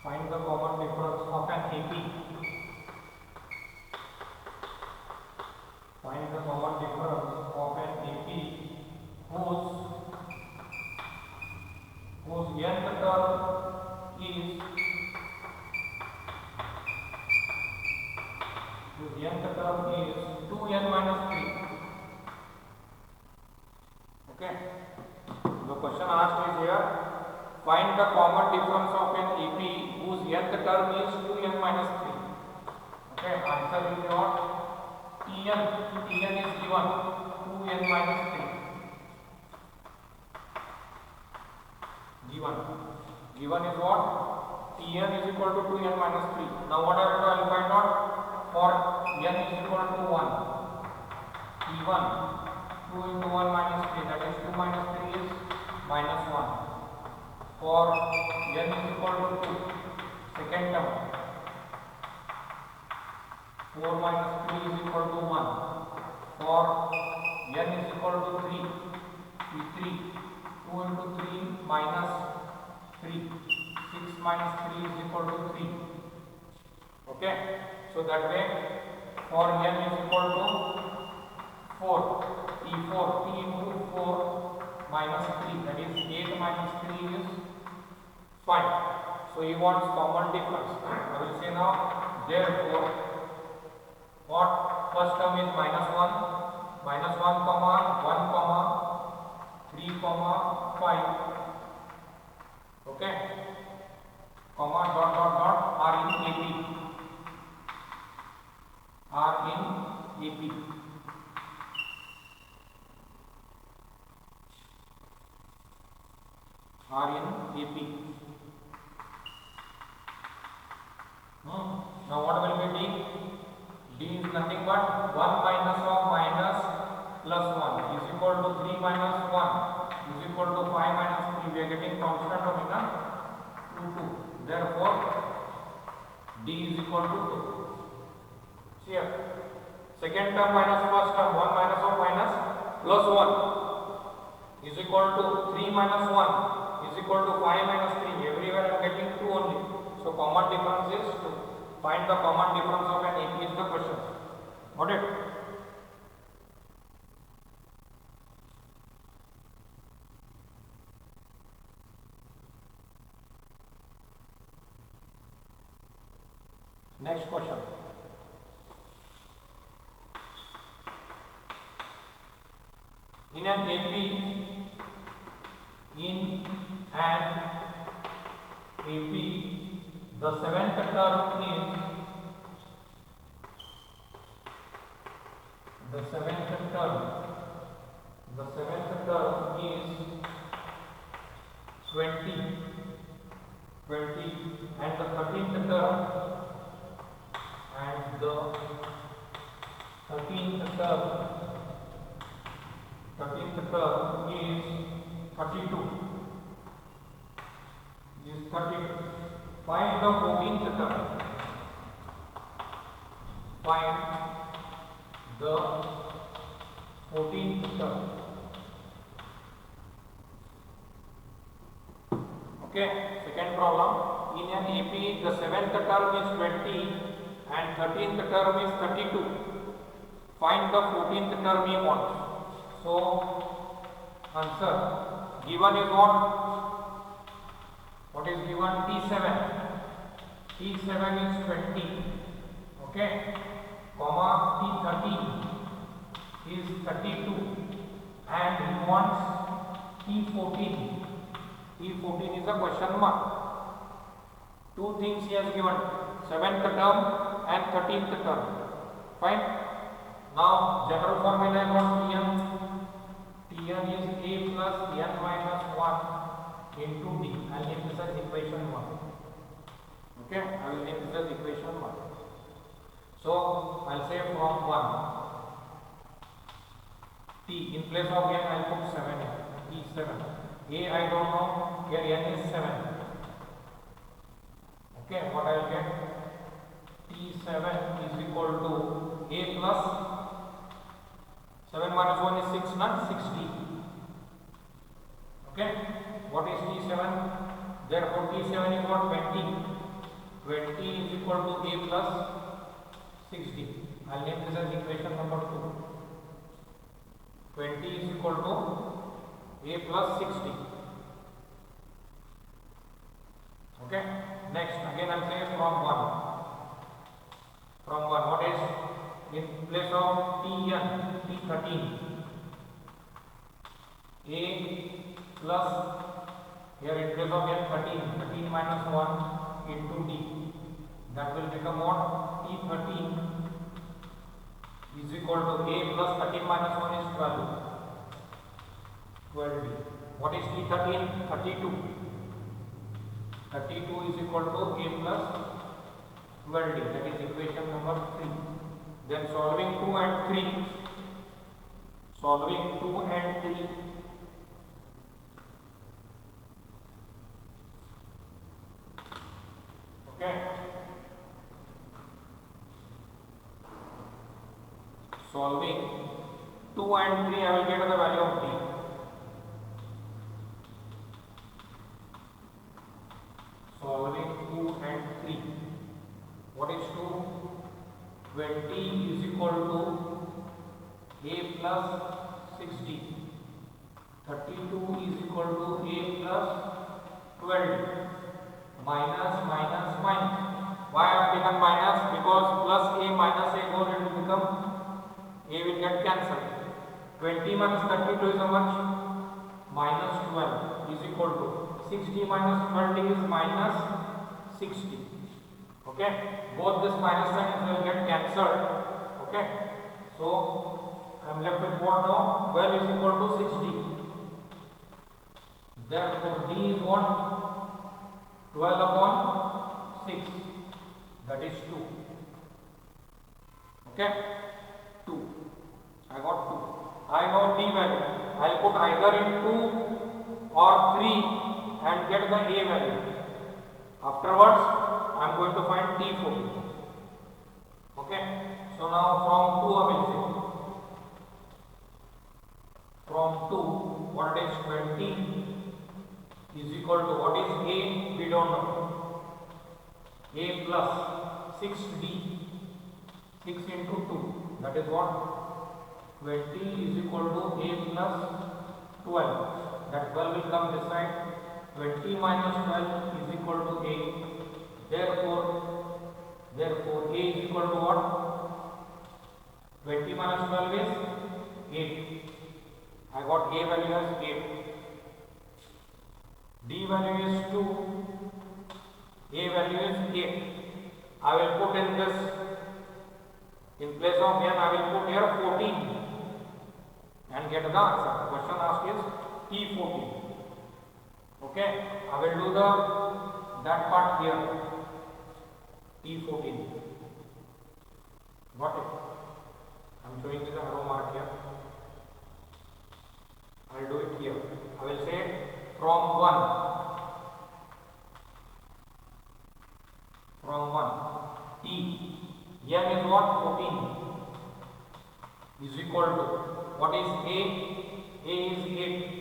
Find the common difference of an AP. Find the common difference of an AP whose nth term is 2n minus 3. Okay. The question asked is here. Find the common difference of an AP whose nth term is 2n minus 3. Okay. Answer is what? Tn is given 2n minus 3. Given is what? Tn is equal to 2n minus 3. Now what I will find out? For n is equal to 1. T1 2 into 1 minus 3, that is 2 minus 3 is minus 1. For n is equal to 2, second term, 4 minus 3 is equal to 1. For n is equal to 3, T3 2 into 3 minus 3, 6 minus 3 is equal to 3. Okay, so that way for n is equal to 4, T4 t into 4 minus 3, that is 8 minus 3 is 5. So he wants common difference. I will say now, therefore what first term is minus 1 comma 1 comma 3 comma 5, okay, comma dot dot dot are in AP. Are in AP. Now what will be D? D is nothing but 1 minus of minus plus 1 is equal to 3 minus 1 is equal to 5 minus 3. We are getting constant omega 2. Therefore D is equal to 2. Here second term minus first term, 1 minus of minus plus 1 is equal to 3 minus 1 is equal to 5 minus 3. Everywhere I am getting 2 only. So common difference is 2. Find the common difference of an AP is the question. Got it? Next question. In an AP, the seventh term is 20 and the 13th term is 32. Find the 14th term. Okay, second problem. In an AP, the 7th term is 20 and 13th term is 32. Find the 14th term he wants. So, answer given is what? What is given? T7 is 20, okay, comma T13 is 32 and he wants T14 is a question mark. Two things he has given, 7th term and 13th term. Fine. Now general formula is what? Tn is A plus n minus 1 into D. I will name this as equation 1. Okay, I will name this as equation 1. So I will say from 1 T in place of n I will put 7 here. T7. A I don't know, here n is 7. Okay, what I will get? T7 is equal to A plus 7 minus 1 is 6, not 6D. Okay, what is T7? Therefore T7 is what? 20. 20 is equal to a plus 60. I'll name this as equation number 2. 20 is equal to a plus 60. Okay. Next, again I'll say from 1. From 1, what is in place of T13? A plus, here in place of n13 minus 1 into D. That will become what? T13 is equal to A plus 13 minus 1 is 12. 12D. What is T13? 32. 32 is equal to A plus 12D. That is equation number 3. Then solving 2 and 3. Solving 2 and 3. Okay. Solving 2 and 3, I will get the value of D. Solving 2 and 3. What is 2? 20 is equal to A plus 60. 32 is equal to A plus 12. Minus, minus, minus. Why I have taken minus? Because plus A minus A goes, it will become, A will get cancelled. 20 minus 32 is how much? Minus 12 is equal to 60 minus 20 is minus 60. Okay. Both this minus signs will get cancelled. Okay. So I am left with what now? 12 is equal to 60. Therefore D is what? 12 upon 6. That is 2. Okay. 2. I got 2. I know D value. I will put either in 2 or 3 and get the A value. Afterwards, I am going to find T14. Okay. So now from 2 I will say. From 2, what is 20 is equal to, what is A? We don't know. A plus 6D. 6 into 2. That is what? 20 is equal to A plus 12. That 12 will come this side. 20 minus 12 is equal to A. Therefore A is equal to what? 20 minus 12 is 8. I got A value as 8. D value is 2. A value is 8. I will put in this, in place of n, I will put here 14 and get the answer. The question asked is T14. Okay, I will do that part here. T14. Got it? I am showing this arrow mark here. I will do it here. I will say from 1. From 1. T. N is what? 14. Is equal to, what is A? A is 8.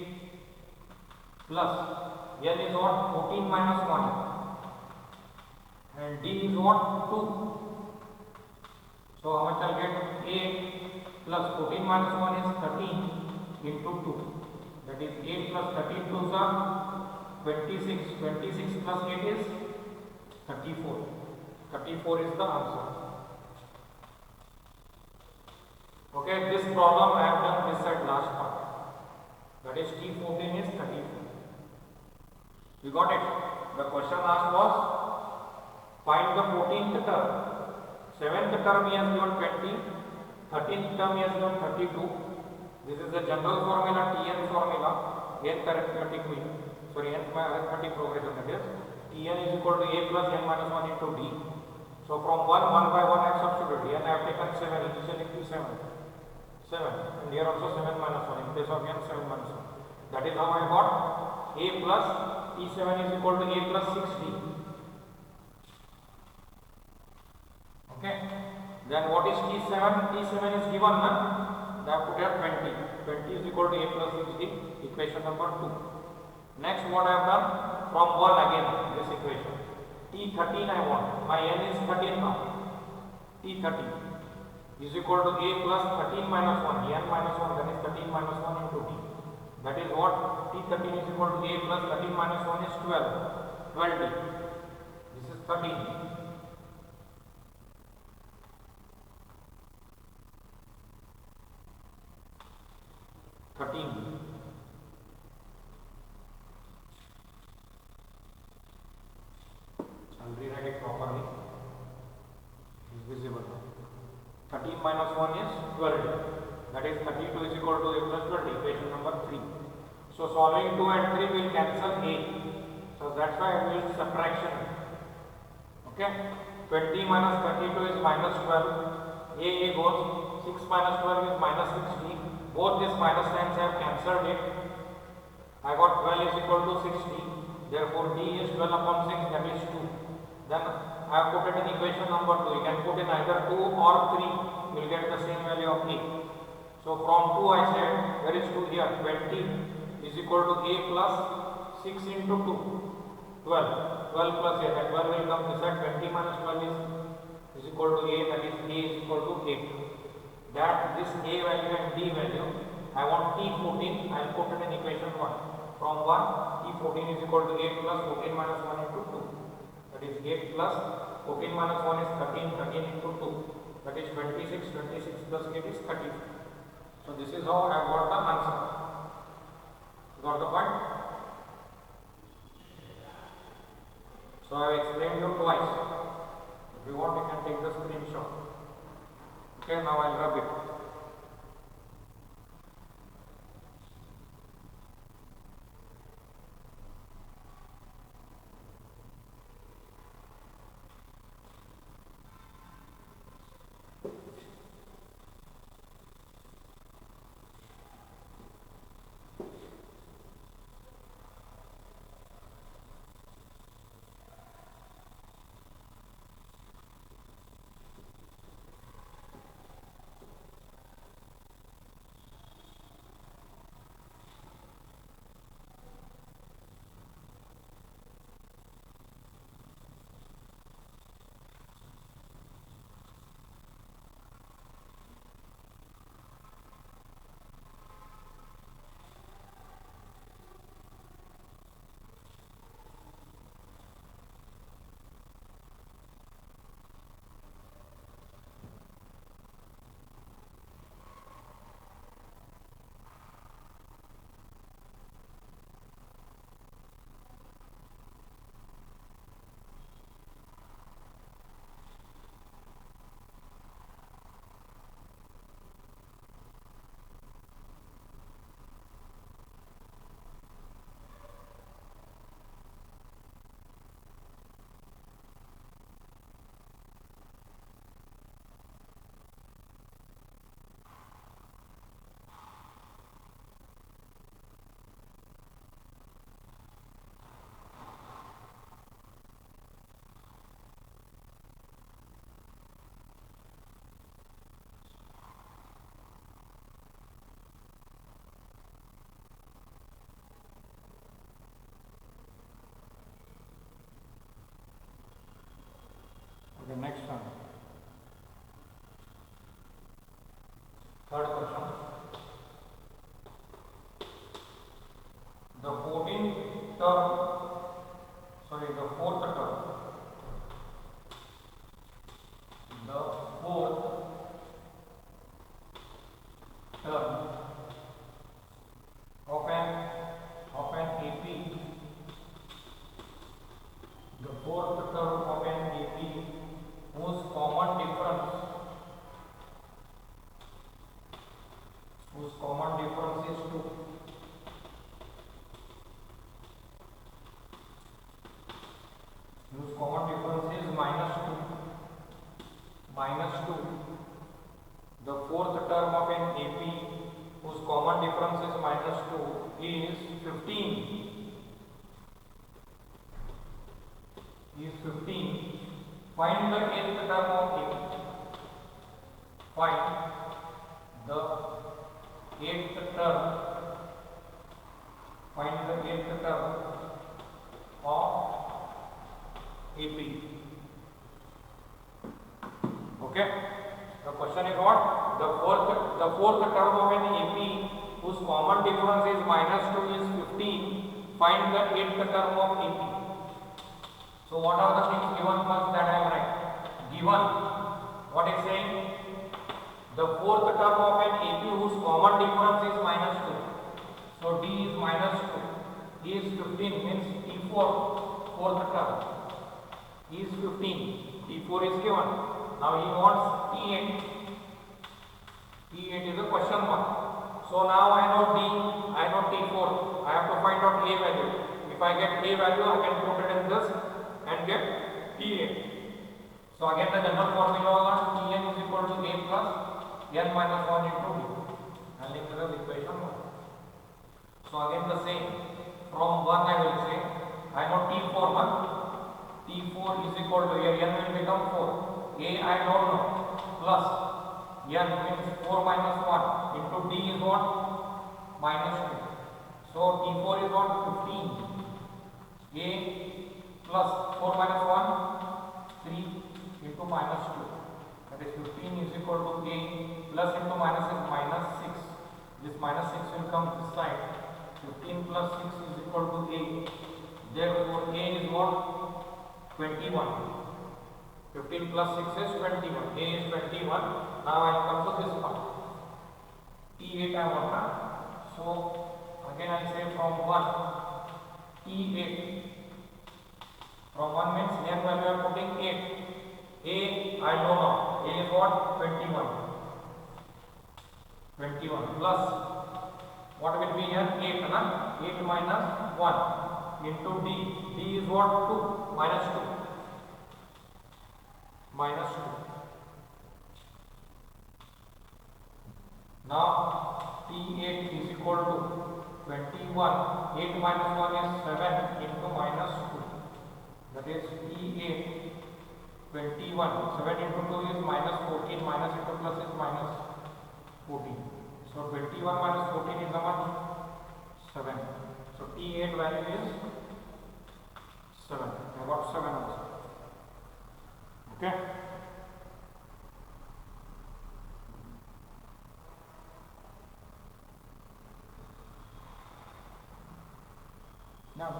Plus N is what? 14 minus 1. And D is what? 2. So how much I will get? A plus 14 minus 1 is 13 into 2. That is 8 plus 13 2s are 26. 26 plus 8 is 34. 34 is the answer. Okay, this problem I have done this side last part. That is T14 is 34. You got it? The question asked was find the 14th term. 7th term he has given 20. 13th term he has given 32. This is the general formula, Tn formula, nth arithmetic mean. Sorry, nth arithmetic progression, that is Tn is equal to A plus n minus 1 into D. So from 1 by 1 I have substituted. N I have taken 7, initially 7. 7. And here also 7 minus 1. In place of n, 7 minus 1. That is how I got A plus T7 is equal to A plus 6D. Okay. Then what is T7? T7 is given, na? I have put here 20. 20 is equal to A plus 6D. Equation number 2. Next what I have done? From 1 again, this equation. T13 I want. My n is 13 now. T13 is equal to a plus 13 minus 1. n minus 1, that is 13 minus 1 into t. That is what? T13 is equal to a plus 13 minus 1 is 12. 12t. This is 13. 13. I'll rewrite it properly. It is visible now. 13 minus 1 is 12. That is 32 is equal to a plus 12. Equation number 3. So solving 2 and 3 will cancel a. So that's why I used subtraction. Okay. 20 minus 32 is minus 12. A goes. 6 minus 12 is minus 60. Both these minus signs have cancelled it. I got 12 is equal to 60. Therefore d is 12 upon 6, that is 2. Then I have put it in equation number 2. You can put in either 2 or 3. You will get the same value of a. So from 2 I said, where is 2 here? 20 is equal to a plus 6 into 2. 12. 12 plus a. That 12 will come this side. 20 minus 12 is equal to a. That is a is equal to 8. That this a value and d value, I want T14. I will put it in equation 1. From 1, T14 is equal to 8 plus 14 minus 1 into 2. That is 8 plus 14 minus 1 is 13. 13 into 2. That is 26. 26 plus 8 is 30. So this is how I have got the answer. Got the point? So I have explained you twice. If you want, you can take the screenshot. Okay, now I will rub it. The next one. Third question. The 14th term, the fourth term. The fourth term of an AP. The fourth term of an AP whose common difference is 2. Whose common difference is minus 2. The fourth term of an AP whose common difference is minus 2 is 15. Find the eighth term of AP. Find the eighth term. Find the eighth term of AP. Okay. The question is what? The fourth term of an AP whose common difference is -2 is 15. Find the 8th term of AP. So what are the things given first that I am write? Given what is saying? The fourth term of an AP whose common difference is -2. So D is -2. D is 15 means T4 fourth term. E is 15. T4 is given. Now he wants T8. T8 is a question mark. So now I know D, I know T4. I have to find out A value. If I get A value, I can put it in this and get T8. So again the general formula is Tn is equal to A plus n minus 1 into D. And link to the equation 1. So again the same. From 1 I will say, I know T4 1. T4 is equal to here, n will become 4. A I don't know. Plus n means 4 minus 1 into D is what? -2. So T4 is what? 15. A plus 4 minus 1, 3 into -2. That is 15 is equal to A plus into minus is -6. This -6 will come this side. 15 plus 6 is equal to A. Therefore A is what? 21. 15 plus 6 is 21. A is 21. Now I come to this part. T8 I want. So again I say from 1. T8. From 1 means n value I am putting 8. A I don't know. A is what? 21. 21 plus what will be here? 8 na? 8 minus 1 into D. D is what? 2 minus 2. Minus 2. Now T8 is equal to 21. 8 minus 1 is 7 into minus 2. That is T8 21. 7 into 2 is minus 14. Minus into plus is minus 14. So 21 minus 14 is how much? 7. So T8 value is 7. I got 7 also. Okay. Now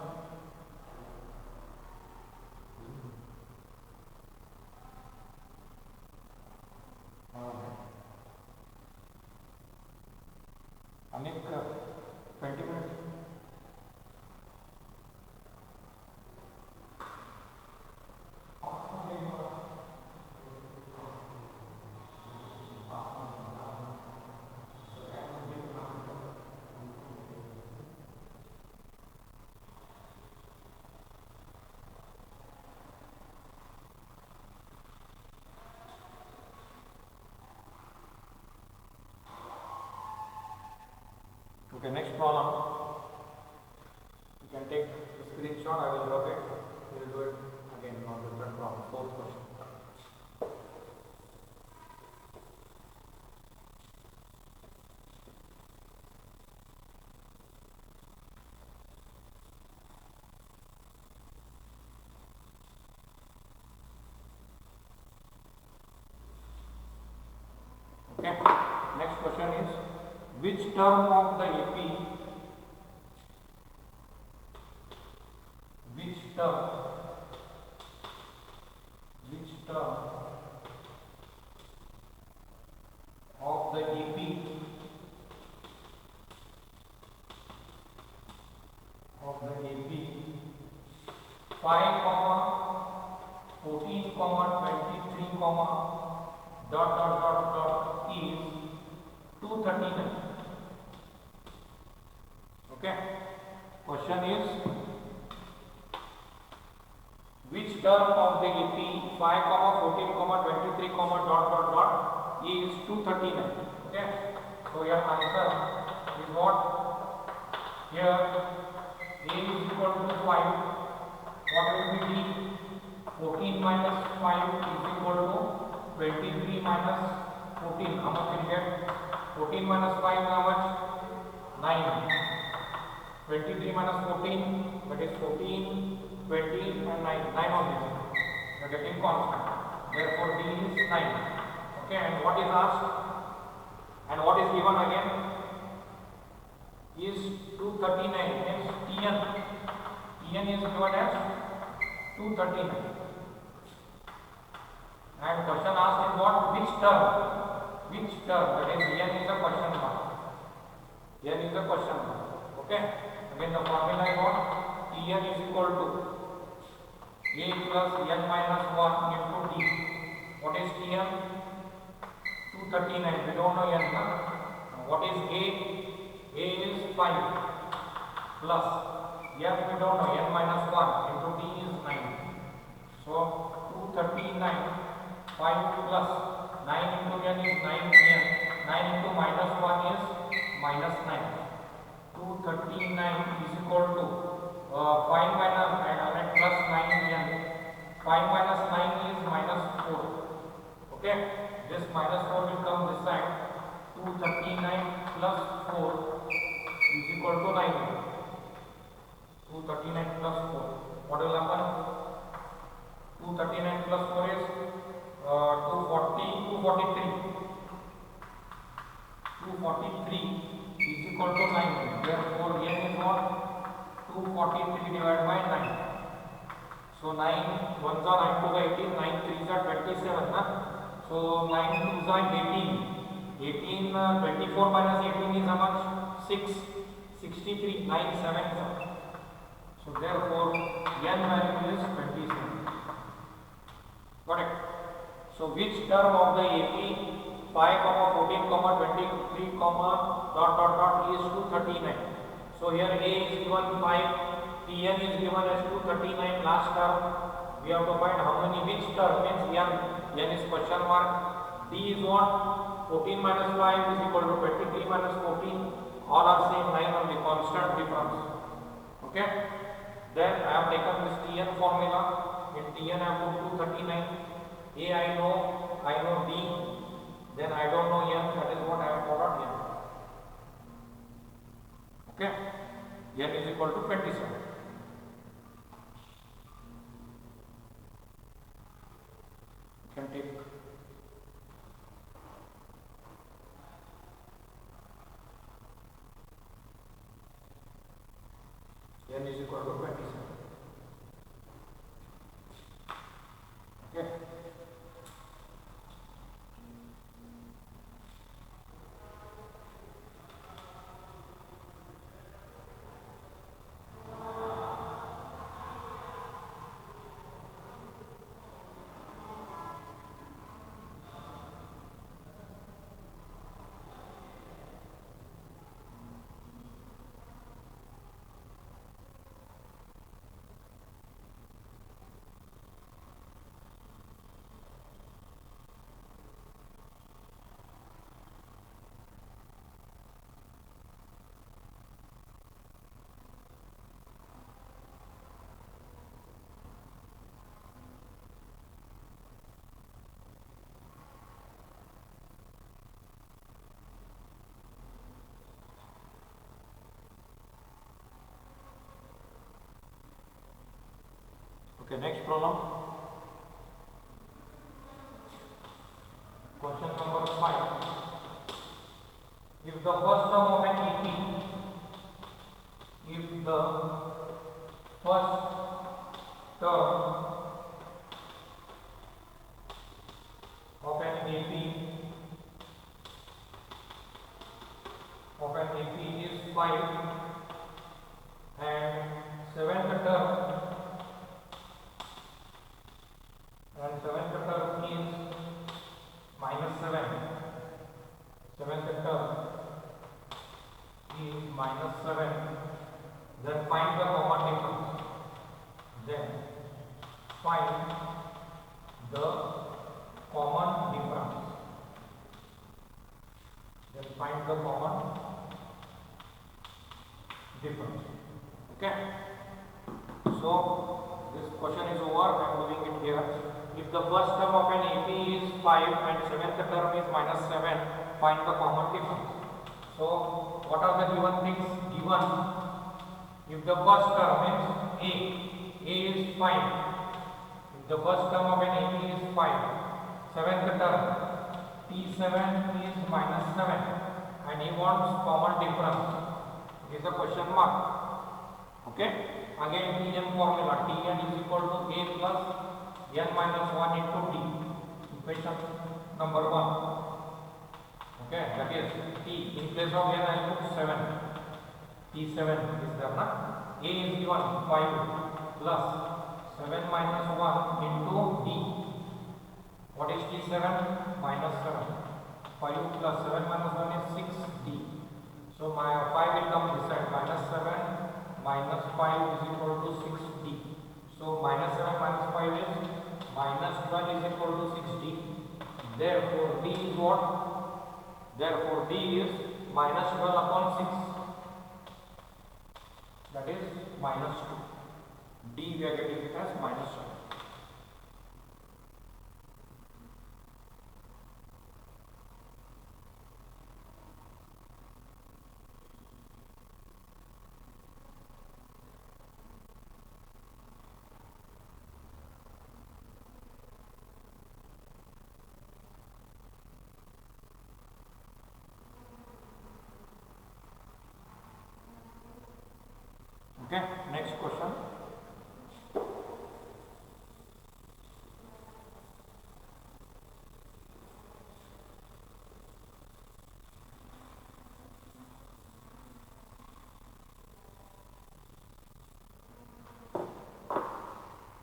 Anik 20 minutes. Okay, next problem. You can take the screenshot, I will drop it. We will do it again on different problem. Fourth question. Okay, next question is, which term of the AP, which term of the AP 5, 14, 23, dot is 239. Okay. Question is, which term of the AP 5, 14, 23, dot is 239. Okay. So your answer is what? Here A is equal to 5. What will be D? 14 minus 5 is equal to 23 minus 14. How much will you get? 14 minus 5 how much? 9. 23 minus 14, that is 14, 20 and 9. 9 on this. are getting constant. Therefore D is 9. Okay, and what is asked and what is given again is 239, means Tn. Tn is given as 239. And question asked is what? Which term? Which term? That is n is a question mark. N is a question mark. Okay. Again the formula is what? Tn is equal to a plus n minus 1 into d. What is Tn? 239. We don't know n. What is a? A is 5 plus n we don't know, n minus 1 into d is 9. So 239. 5 plus 9 into n is 9n. 9 into minus 1 is minus 9. 239 is equal to 5 minus plus 9n. 5 minus 9 is minus 4. Okay, this minus 4 will come this side. 239 plus 4 is equal to 9. 239 plus 4. What will happen? 239 plus 4 is 243. 243 is equal to 9. Therefore, n is what? 243 divided by 9. So 9 1s are 9 to the 18, 9 3s are 27. So 9 2s are 18. 18 24 minus 18 is how much? 6. 63. 9 7s are. So therefore, n value is 27. Got it? So which term of the AP 5, 14, 23, is 239? So here A is given 5, Tn is given as 239 last term. We have to find how many, which term means n is question mark. D is what? 14 minus 5 is equal to 23 minus 14. All are same, 9 only, constant difference. Okay? Then I have taken this Tn formula. In Tn I have put 239. A I know D, then I don't know n, that is what I have got n. Okay, n is equal to 27. You can take n is equal to 27. Okay. Okay, next problem. Question number 5. If the first term of an EP, if the first term of an AP is 5 and seventh term is minus 7. Seventh term is minus 7. Then find the common difference. Then find the common difference. Then find the common difference. Okay. So this question is over. I am doing it here. If the first term of an AP is 5 and seventh term is minus 7, find the common difference. So what are the given things? Given, if the first term is A is 5. If The first term of an AP is 5. Seventh term, T7 is minus 7 and he wants common difference. It is a question mark. Okay. Again Tn formula. Tn is equal to A plus n minus 1 into D. Equation number 1. Okay. That is T. In place of n I put 7. T7 is there. Na? A is given 5 plus 7 minus 1 into D. What is T7? Minus 7. 5 plus 7 minus 1 is 6D. So my 5 will come this side. Minus 7 minus 5 is equal to 6D. So minus 7 minus 5 is minus 12 is equal to 6D. Therefore D is what? Therefore D is minus 12 upon 6. That is minus 2. D we are getting it as minus 7. Okay, next question.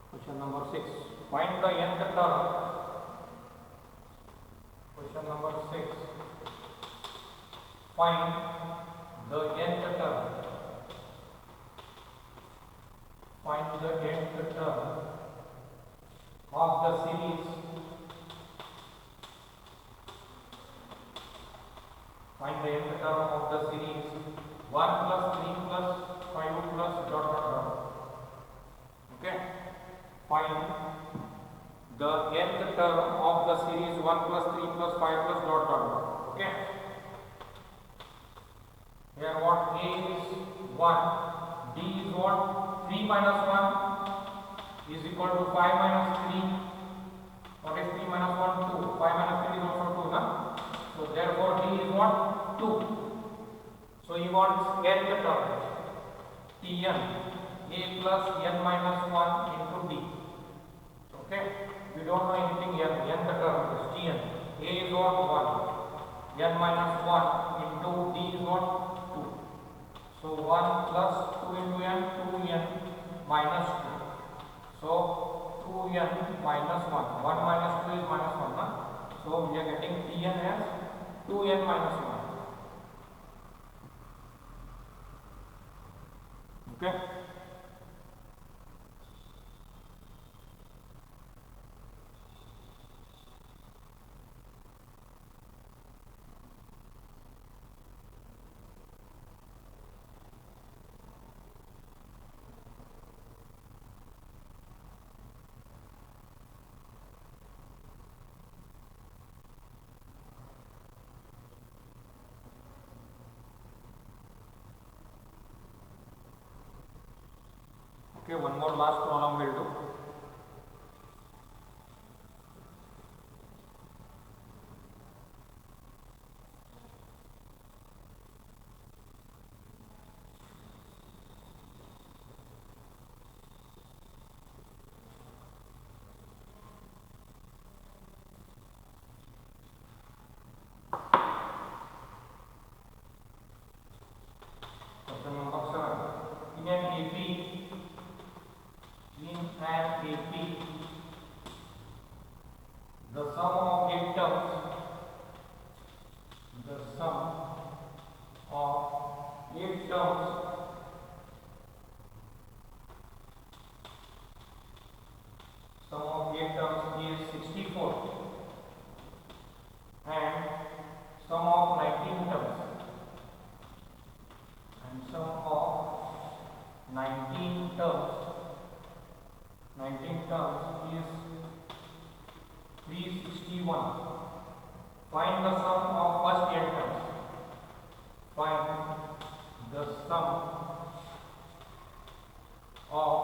Question number 6. Find the nth term. Question number 6. Find the nth term. Find the nth term of the series. Find the nth term of the series 1 plus 3 plus 5 plus dot dot dot. Okay. Find the nth term of the series 1 plus 3 plus 5 plus dot dot dot. Okay. Here what? A is 1. D is what? 3 minus 1 is equal to 5 minus 3. What is 3 minus 1? 2. 5 minus 3 is also 2. Na? So therefore D is what? 2. So he wants nth term. Tn. A plus n minus 1 into D. Okay. We don't know anything here. Nth term is Tn. A is what? 1. N minus 1 into D is what? 2. So 1 plus 2 into n, 2n minus 2. So 2n minus 1. 1 minus 2 is minus 1. Na? So we are getting Tn as 2n minus 1. Okay. Okay, one more last problem will do. Question number 7. In an AP, the sum of 8 terms, the sum of 8 terms is 64 and sum of 19 terms is 361. Find the sum of first 8 terms. Find the sum of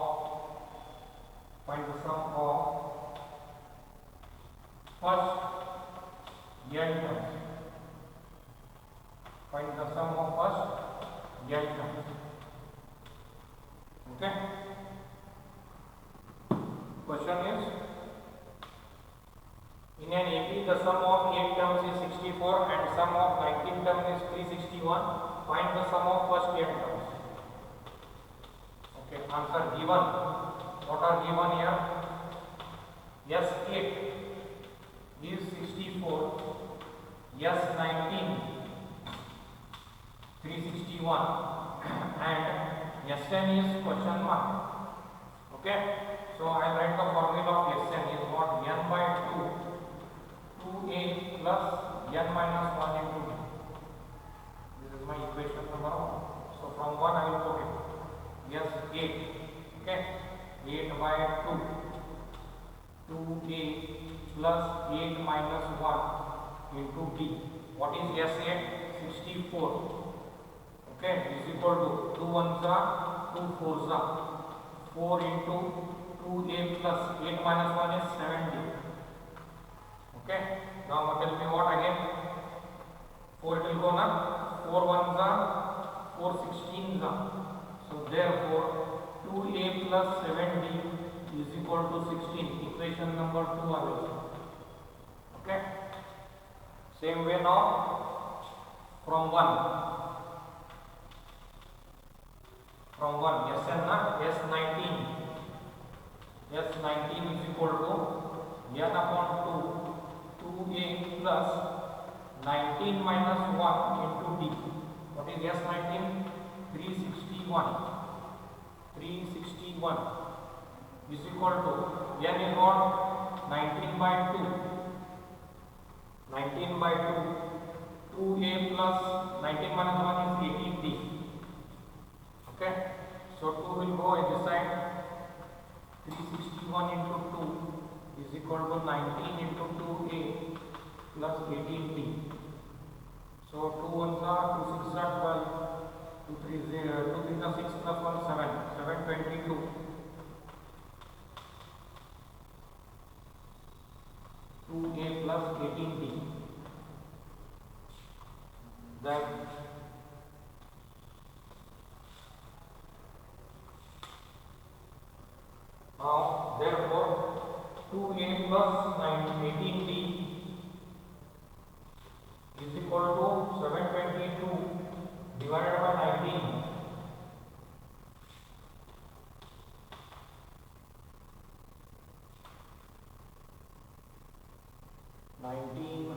In an AP, the sum of 8 terms is 64 and sum of 19 terms is 361. Find the sum of first 8 terms. Okay, answer given. What are given here? S8 is 64, S19 361 and Sn is question mark. Okay, so I write the formula of Sn is what? N by 2a plus n minus 1 into d. This is my equation number 1. So from 1 I will put it. Yes, 8. Okay, 8 by 2. 2a plus 8 minus 1 into d. What is S8? 64. Okay, is equal to 2 ones are 2 fours are 4 into 2a plus 8 minus 1 is 7d. Okay, now tell me what again? 4 it will go now. 4 ones are 4 16s are. So therefore 2a plus 7d is equal to 16. Equation number 2 available. Okay, same way now from 1. From 1, Sn S19. S19 is equal to n upon 2, 2a plus 19 minus 1 into d. What is S19? 361. 361 is equal to n is what? 19 by 2. 19 by 2. 2a plus 19 minus 1 is 18d. Okay, so 2 will go in this side. 361 into 2 is equal to 19 into 2a plus 18d. So 2 ones are 2 6 are 12, 2 3 0, 2 3 are 6 plus 1 7, 722. 2a plus 18d. Then now, therefore, 2a plus 18d is equal to 722 divided by 19. 19.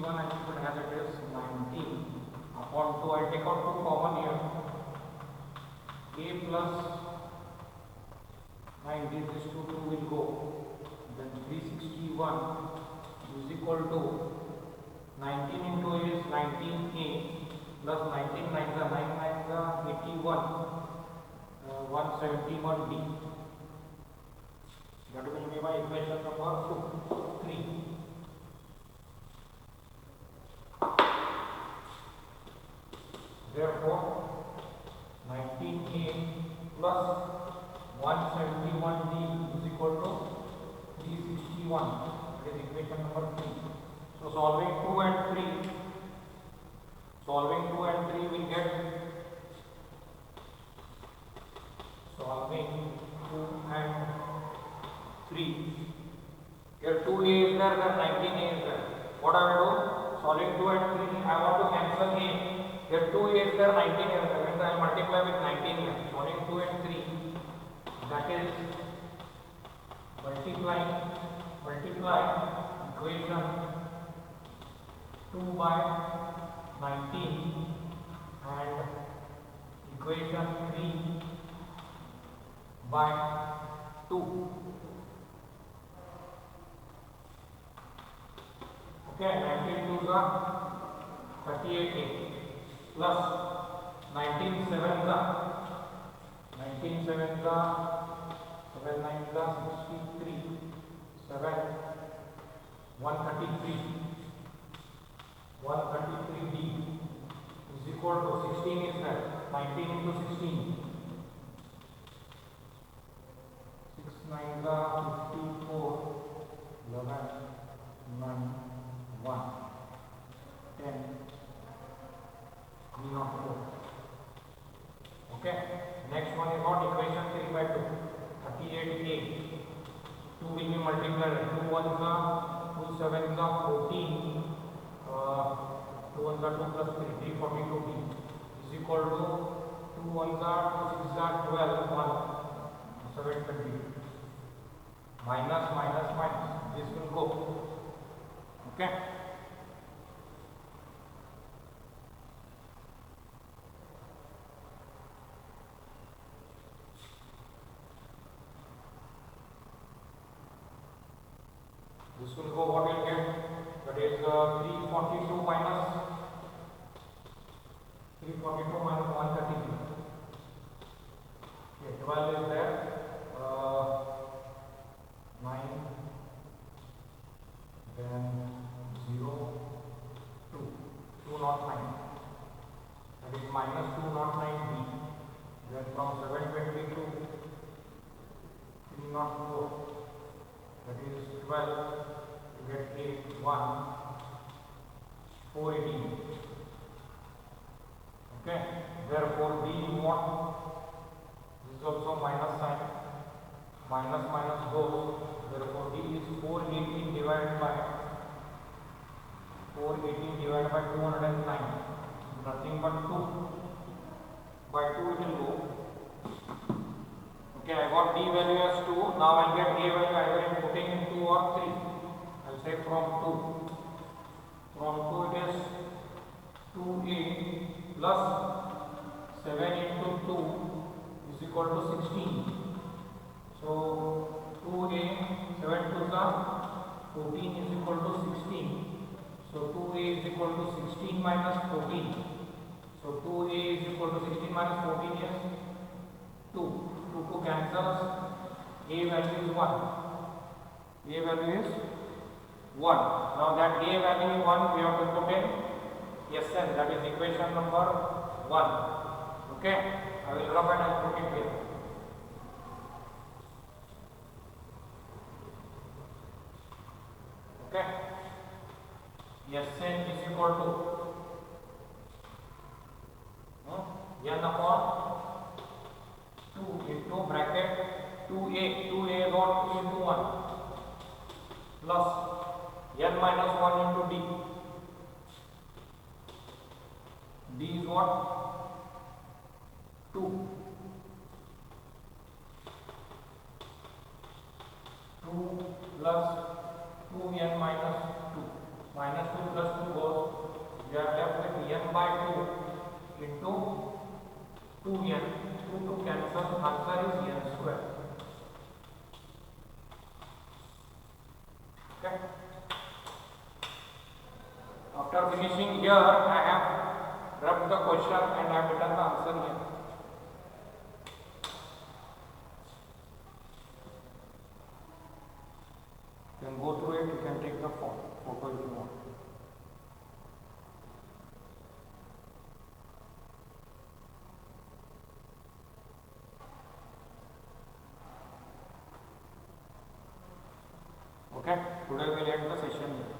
One I keep it as it is 19 upon 2. I take out 2 common here. A plus 19 this 2 will go. Then 361 is equal to 19 into A is 19A plus 19 9 9 9 81 171D. That will be my equation number 3. Therefore, 19a plus 171d is equal to 361. That is equation number 3. So, solving 2 and 3, solving 2 and 3 will get, solving 2 there, then 19a is there. What I will do? Solving 2 and 3, I want to cancel a. Here 2a is there, 19a is there. Means I will multiply with 19 here. Solving 2 and 3, that is multiply equation 2 by 19 and equation 3 by 2. Okay, 19 2s are 38a plus 19 7s are 7 9s are 63 7 133d is equal to 16 is that 19 into 16 6 9s are 54 11 9 1 10 3 not 4. Okay, next one is what equation 3 by 2 38a. 2 will be multiplied 2 1s are 2 7s are 14 2 1s are 2 plus 3 342d is equal to 2 1s are 2 6s are 12 1 720 minus this will go. Okay, this will go, what will get, that is 342 minus 133. Okay, 12 is there, 9, then 0, 2, 209, that is minus 209b, then from 720 to 304, that is 12, you get 8, 1, 418. Okay, therefore d is what? This is also minus sign, minus goes, therefore d is 418 divided by 209, nothing but 2, by 2 it will go. Okay, I got d value as 2, now I will get a value either in putting in 2 or 3, I will say from 2 it is 2a plus 7 into 2 is equal to 16. So 2a 7 2s are 14 is equal to 16. So 2a is equal to 16 minus 14. So 2a is equal to 16 minus 14 is 2. 2 cancels. A value is 1. A value is 1. Now that a value is 1, we have to put in Sn, that is equation number 1. Okay, I will rub and I will put it here. Okay, Sn is equal to n upon 2 into bracket 2a got 2 into 1 plus n minus 1 into d. D is what? 2. 2 plus 2n minus 2. Minus 2 plus 2 goes. We are left with n by 2 into 2n. 2 cancel. Answer is n square. Okay. After finishing here, I have rubbed the question and I have written the answer here. You can go through it, you can take the photo if you want. Okay, today we will end the session here.